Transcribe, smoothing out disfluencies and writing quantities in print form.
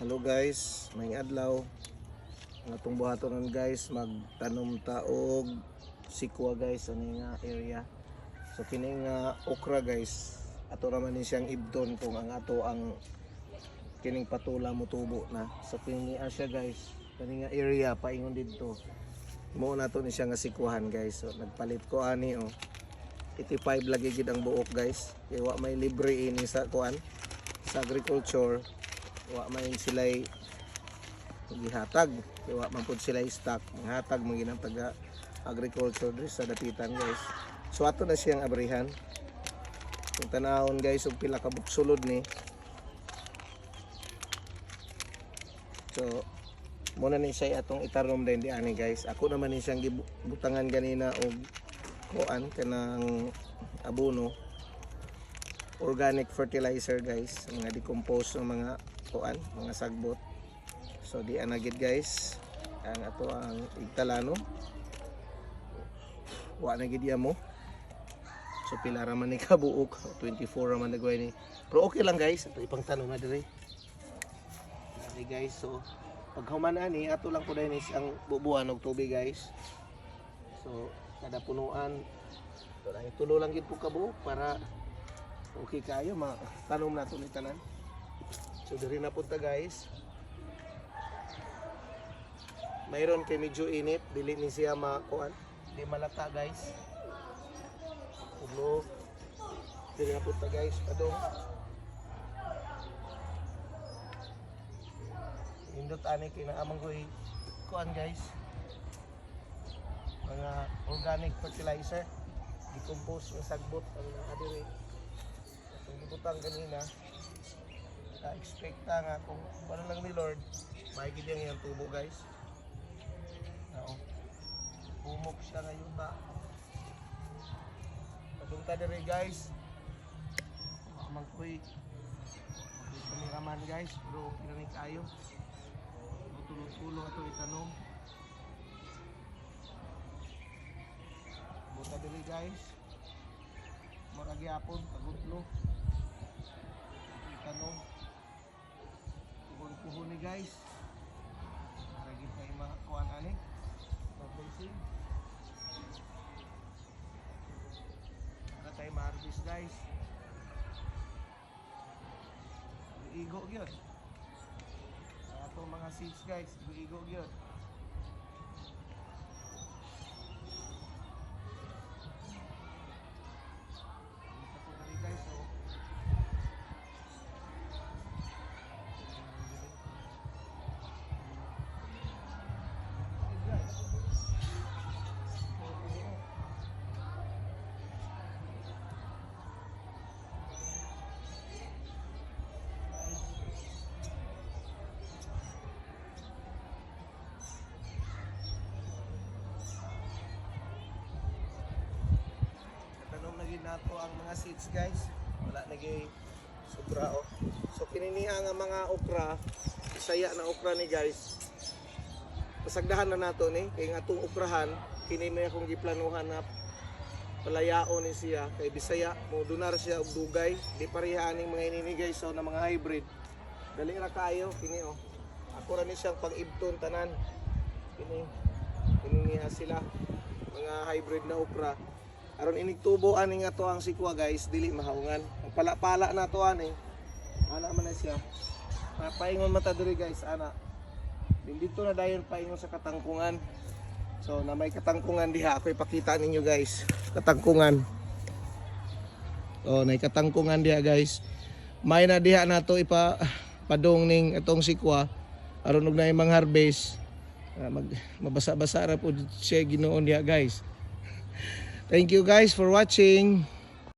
Hello guys, may adlaw. Ang atong buhaton guys, magtanom taog sikwa guys ani nga area. So kini nga okra guys, ato naman ni siyang ibdon kung ang ato ang kining patula mo tubo na. So kini siya guys, kani nga area paingon didto. Mo na to ni siya nga sikwahan guys. So nagpalit ko ani 85 lagi gid ang buok guys. Kay wa may libre ini sa kuan sa agriculture. Wa man sila'y gihatag, wa man pud sila'y stock, manghatag man ginang taga agriculture diri sa dapitan guys. So ato na siyang abrihan. Kung tanahon guys og pila ka buksulod ni. So muna ni siya atong itanom din di ani guys. Ako naman ni siyang gibutangan ganina og kuan kanang abono, organic fertilizer guys, mga decompose ng mga kuan, mga sagbot. So di anagid guys ang ato ang igtalano, wa na gid mo. So pila ra man ni kabuok, 24 ra man nagway ni, pero okay lang guys. Ato ipang tanong na diri okay guys. So pag human ani ato lang po din ang bubuan og tubig guys. So kada punuan tulo lang gid po kabuok para okay kayo matanom nato ni tanan. So diri na punta guys. Mayroon kay medyo init, dili ni siya makuan, di malata guys. Ulo. Diri na punta guys, padong. Indot ani kay naamang koy kuan guys. Mga organic fertilizer, decompose ng sagbot ang adiri. Ang gibutang kanina. Expect nga kung ano lang ni Lord, maigid yung tubo guys. Bumok siya ngayon ba. Padungta diri guys. Magkuy kameraman guys, pero kinani kayo. Tulo-tulo ato itanom. Buta diri guys. Murag gyapon pagudlo. Itanom. Puhon ni guys. Lagi tayo makakuan ani. Pag-blessing. Para tayo ma-harvest guys. Igo gyud. Ato mga seeds guys, igo gyud. Nato ang mga seeds guys, wala nagay sobra So kininiha nga mga okra, saya na okra ni guys. Pasagdahan na nato ni kay nga atong okrahan kini may akong giplanuhan na palayaon ni siya kay bisaya mo donar siya og dugay, di pareha aning mga ini guys. So na mga hybrid dali ra kayo kini Ako ra ni siyang pag-ibton tanan. Kininiha sila mga hybrid na okra. Aron inig tubo ani nga to ang sikwa guys, dili mahaungan. Ang pala-pala na to ani. Ana man na siya. Paingon mata diri guys, ana. Dito na dayon paingon sa katangkungan. So na may katangkungan diha, ako ipakita ninyo guys. Katangkungan. Nay katangkungan diha guys. May na diha nato padong ning atong sikwa. Aron og naay mang harvest. Mabasa-basa ra pud siya Ginoon diha guys. Thank you guys for watching.